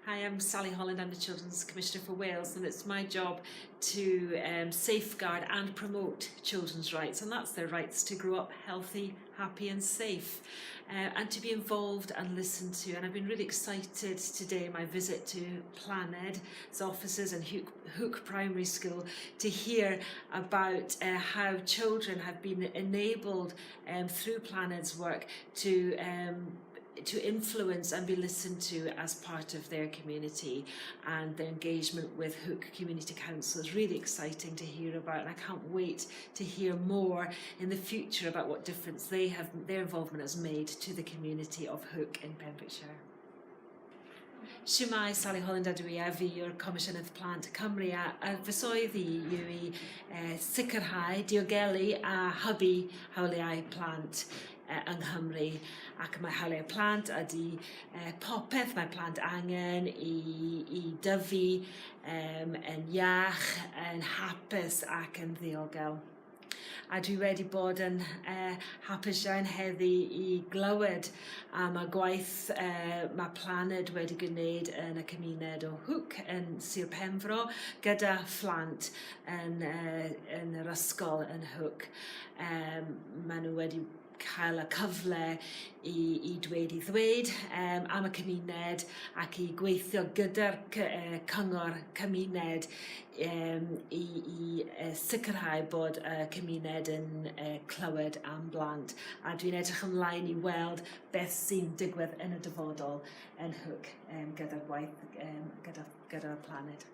Hi, I'm Sally Holland. I'm the Children's Commissioner for Wales, and it's my job to safeguard and promote children's rights, and that's their rights to grow up healthy, happy and safe, and to be involved and listened to. And I've been really excited today, my visit to Llaned's offices and Hook Primary School, to hear about how children have been enabled through Llaned's work to influence and be listened to as part of their community, and their engagement with Hook Community Council is really exciting to hear about, and I can't wait to hear more in the future about what difference their involvement has made to the community of Hook in Pembrokeshire. Mae Sally Holland ydw I, a fi yw'r Comisiynydd Plant Cymru, a fy swydd i yw i sicrhau, diogelu a hybu hawliau plant yng Nghymru, ac mae hawliau plant ydy popeth mae plant angen i dyfu yn iach, yn hapus ac yn ddiogel. A dwi wedi bod yn hapus iawn heddi i glywed am y gwaith mae Llaned wedi gwneud yn y gymuned o Hook yn Sir Benfro gyda phlant yn yr ysgol yn Hook. Maen nhw wedi cael y cyfle i dweud i ddweud am y cymuned ac i gweithio gyda'r cyngor cymuned i sicrhau bod y cymuned yn clywed am blant. A dwi'n edrych ymlaen i weld beth sy'n digwydd yn y dyfodol yn Hook gyda'r gwaith gyda'r Llaned.